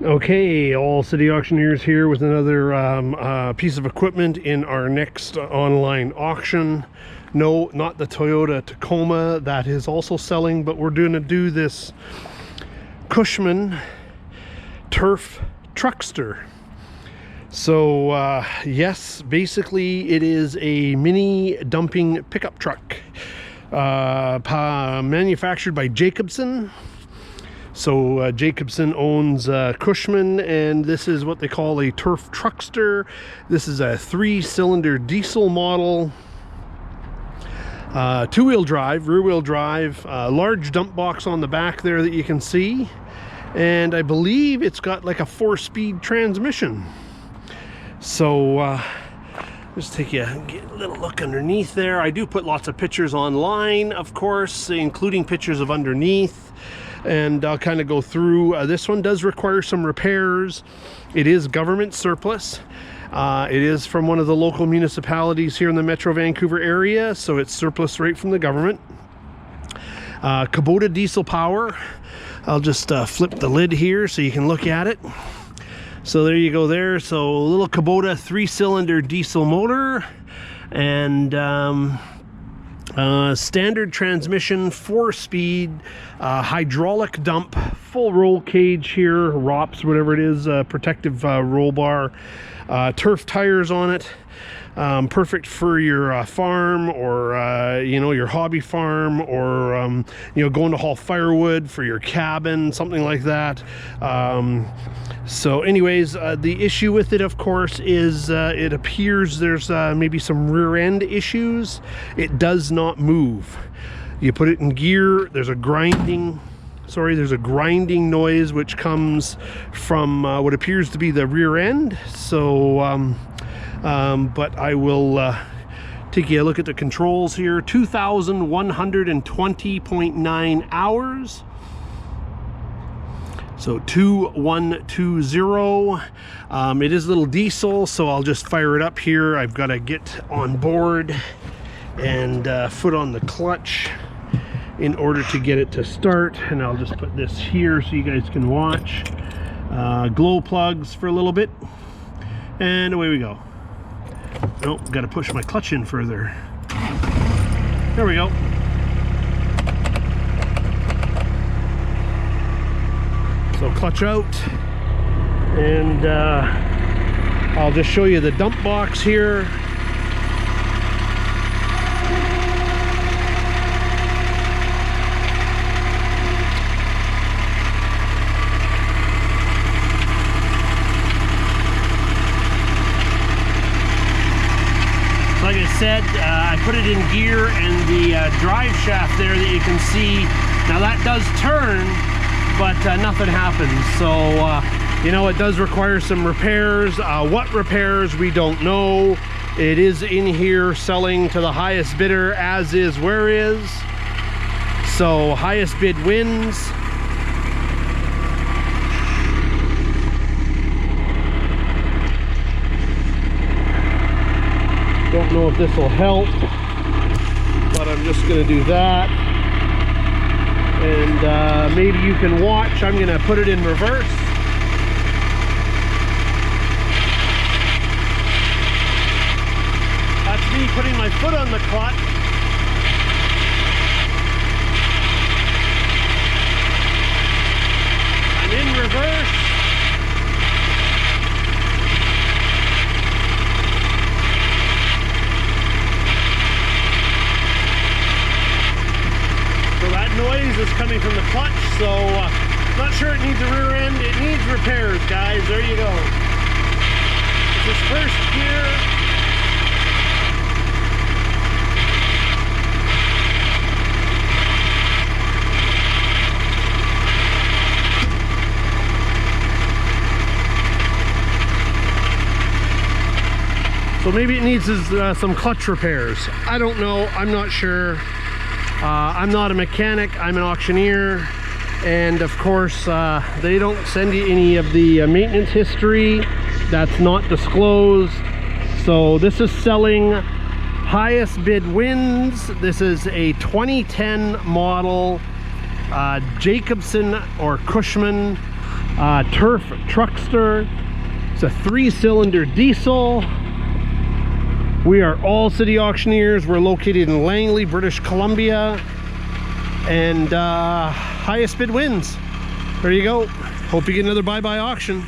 Okay, all city auctioneers here with another piece of equipment in our next online auction. No, not the Toyota Tacoma, that is also selling, but we're going to do this Cushman turf truckster. So yes, basically it is a mini dumping pickup truck manufactured by Jacobsen. So Jacobsen owns Cushman, and this is what they call a turf truckster. This is a 3-cylinder diesel model, 2-wheel drive, rear-wheel drive, large dump box on the back there that you can see, and I believe it's got like a 4-speed transmission. So just get a little look underneath there. I do put lots of pictures online, of course, including pictures of underneath. And I'll kind of go through. This one does require some repairs. It is government surplus. It is from one of the local municipalities here in the Metro Vancouver area, so it's surplus right from the government. Kubota diesel power. I'll just flip the lid here so you can look at it. So there you go there. So a little Kubota 3-cylinder diesel motor, and standard transmission, 4-speed, hydraulic dump, full roll cage here, ROPS, whatever it is, protective roll bar, turf tires on it. Perfect for your farm, or you know, your hobby farm, or you know, going to haul firewood for your cabin, something like that. So anyways, the issue with it, of course, is it appears there's maybe some rear end issues. It does not move. You put it in gear, there's a grinding noise which comes from what appears to be the rear end. So but I will take you a look at the controls here. 2,120.9 hours. So 2120. It is a little diesel, so I'll just fire it up here. I've got to get on board and foot on the clutch in order to get it to start. And I'll just put this here so you guys can watch. Glow plugs for a little bit, and away we go. Nope, got to push my clutch in further. There we go. So clutch out, and I'll just show you the dump box here. Like I said, I put it in gear, and the drive shaft there that you can see, now that does turn, but nothing happens. So you know, it does require some repairs. What repairs, we don't know. It is in here selling to the highest bidder, as is Where Is. So highest bid wins. Don't know if this will help, but I'm just going to do that. And maybe you can watch. I'm going to put it in reverse. That's me putting my foot on the clutch. I'm in reverse. Noise is coming from the clutch, so not sure it needs a rear end. It needs repairs, guys. There you go. This is first gear. So maybe it needs some clutch repairs. I don't know. I'm not sure. I'm not a mechanic, I'm an auctioneer, and of course they don't send you any of the maintenance history. That's not disclosed. So this is selling, highest bid wins. This is a 2010 model Jacobsen or Cushman Turf Truckster. It's a 3-cylinder diesel. We are All City Auctioneers. We're located in Langley, British Columbia. And highest bid wins. There you go. Hope you get another bye-bye auction.